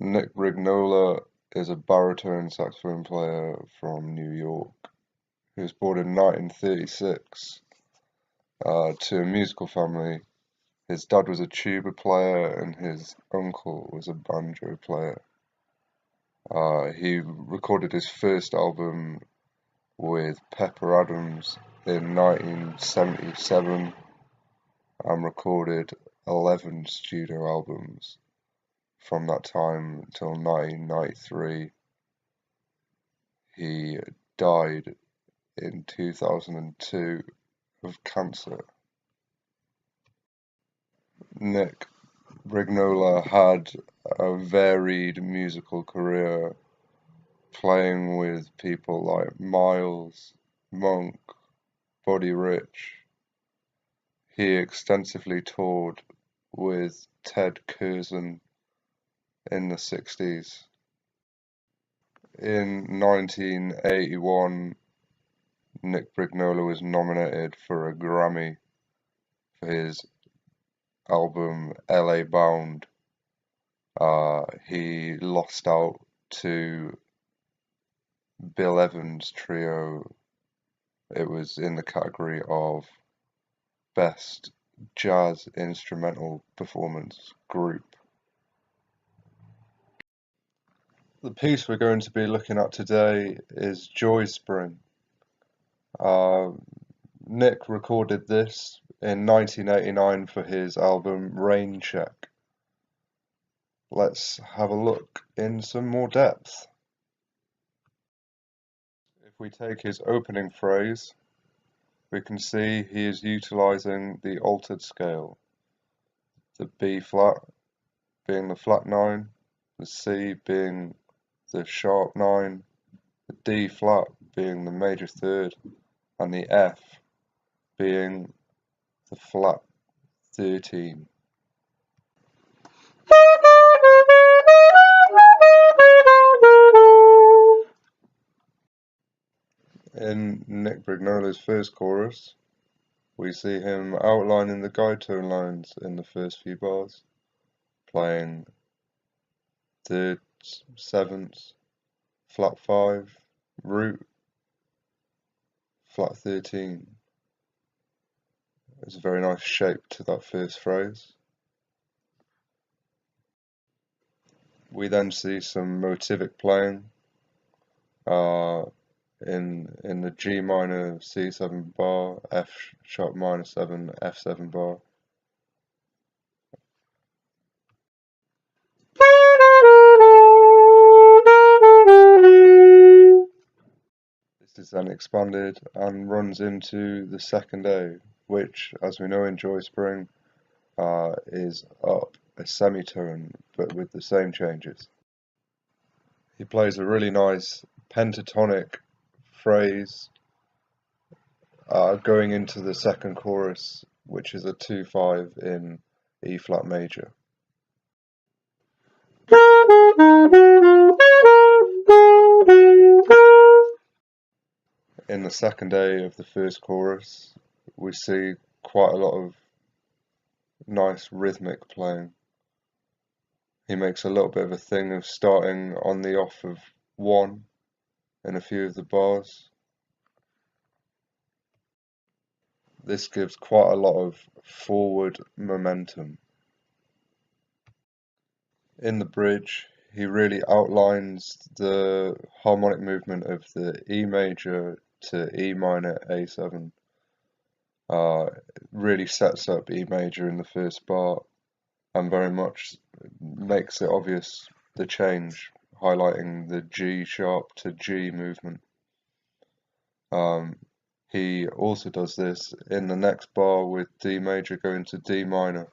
Nick Brignola is a baritone saxophone player from New York. He was born in 1936 to a musical family. His dad was a tuba player and his uncle was a banjo player. He recorded his first album with Pepper Adams in 1977 and recorded 11 studio albums from that time until 1993. He died in 2002 of cancer. Nick Brignola had a varied musical career, playing with people like Miles, Monk, Buddy Rich. He extensively toured with Ted Curzon in the 60s. In 1981, Nick Brignola was nominated for a Grammy for his album LA Bound. He lost out to Bill Evans' trio. It was in the category of Best Jazz Instrumental Performance Group. The piece we're going to be looking at today is Joy Spring. Nick recorded this in 1989 for his album Rain Check. Let's have a look in some more depth. If we take his opening phrase, we can see he is utilizing the altered scale, the B flat being the flat 9, the C being the sharp 9, the D flat being the major third, and the F being the flat 13. In Nick Brignola's first chorus, we see him outlining the guide tone lines in the first few bars, playing thirds, sevenths, flat 5, root, flat 13. There's a very nice shape to that first phrase. We then see some motivic playing in the G minor C7 bar, F sharp minor 7, F7 bar. This is then expanded and runs into the second A, which, as we know in Joy Spring, is up a semitone, but with the same changes. He plays a really nice pentatonic phrase going into the second chorus, which is a 2/5 in E flat major. In the second A of the first chorus, we see quite a lot of nice rhythmic playing. He makes a little bit of a thing of starting on the off of 1 in a few of the bars. This gives quite a lot of forward momentum. In the bridge, he really outlines the harmonic movement of the E major to E minor A7. Really sets up E major in the first bar and very much makes it obvious the change, highlighting the G sharp to G movement. He also does this in the next bar with D major going to D minor.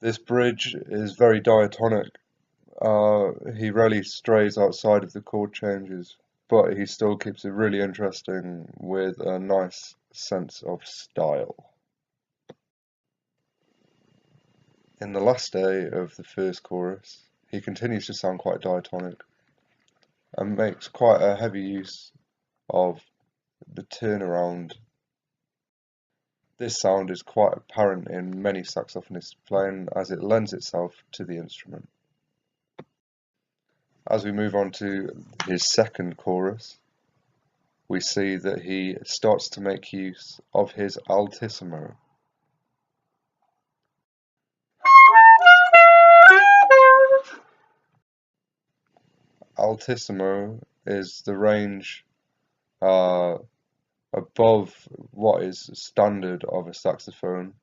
This bridge is very diatonic. He rarely strays outside of the chord changes, but he still keeps it really interesting with a nice sense of style. In the last A of the first chorus, he continues to sound quite diatonic and makes quite a heavy use of the turnaround. This sound is quite apparent in many saxophonists playing as it lends itself to the instrument. As we move on to his second chorus, we see that he starts to make use of his altissimo. Altissimo is the range above what is standard of a saxophone,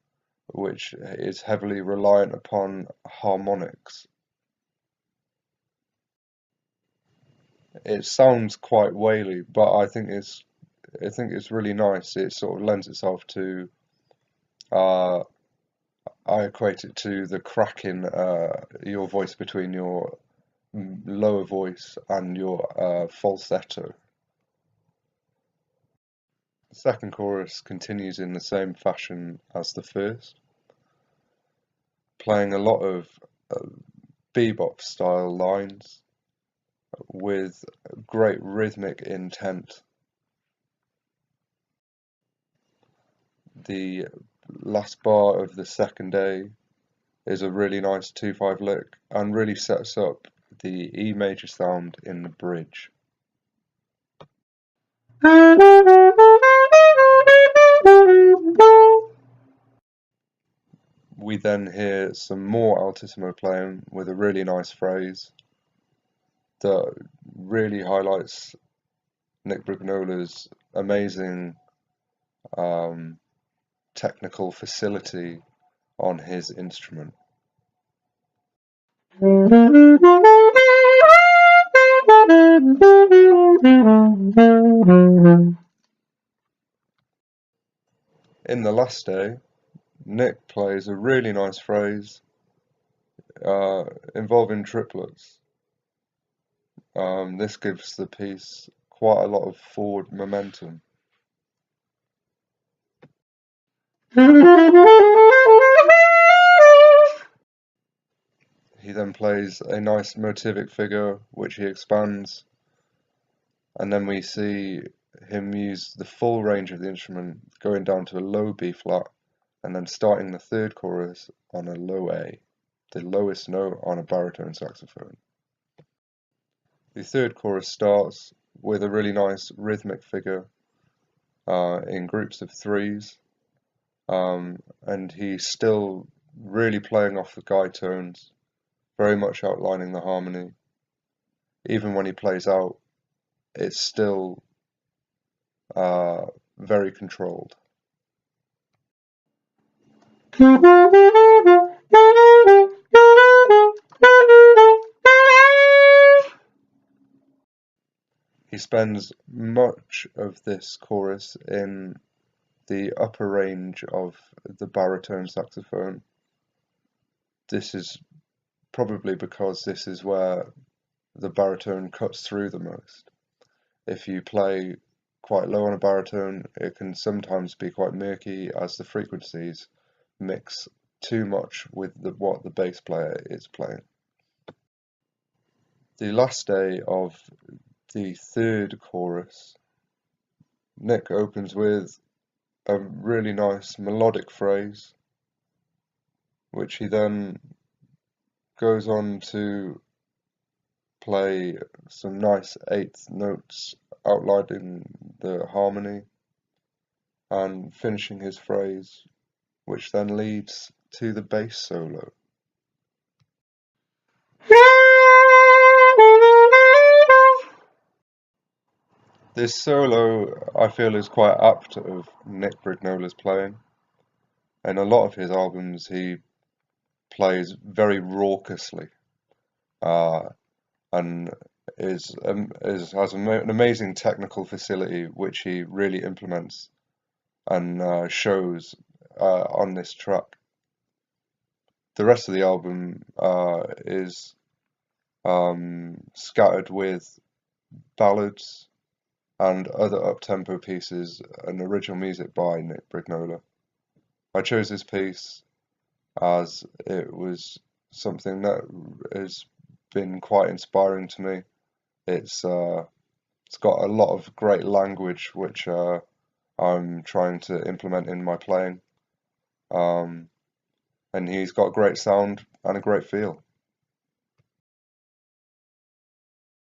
which is heavily reliant upon harmonics. It sounds quite waily, but I think it's really nice. It sort of lends itself to I equate it to the crack in your voice between your lower voice and your falsetto. The second chorus continues in the same fashion as the first, playing a lot of bebop style lines with great rhythmic intent. The last bar of the second A is a really nice 2/5 lick and really sets up the E major sound in the bridge. We then hear some more altissimo playing with a really nice phrase that really highlights Nick Brignola's amazing technical facility on his instrument. In the last day, Nick plays a really nice phrase involving triplets. This gives the piece quite a lot of forward momentum. He then plays a nice motivic figure which he expands, and then we see him use the full range of the instrument, going down to a low B flat and then starting the third chorus on a low A, the lowest note on a baritone saxophone. The third chorus starts with a really nice rhythmic figure in groups of threes, and he's still really playing off the guide tones, very much outlining the harmony. Even when he plays out, it's still very controlled. He spends much of this chorus in the upper range of the baritone saxophone. This is probably because this is where the baritone cuts through the most. If you play quite low on a baritone, it can sometimes be quite murky as the frequencies mix too much with what the bass player is playing. The last day of the third chorus, Nick opens with a really nice melodic phrase, which he then goes on to play some nice eighth notes outlining the harmony and finishing his phrase, which then leads to the bass solo. This solo, I feel, is quite apt of Nick Brignola's playing. In a lot of his albums, he plays very raucously, and has an amazing technical facility which he really implements and shows on this track. The rest of the album is scattered with ballads and other up-tempo pieces and original music by Nick Brignola. I chose this piece as it was something that has been quite inspiring to me. It's It's got a lot of great language which I'm trying to implement in my playing. And he's got a great sound and a great feel.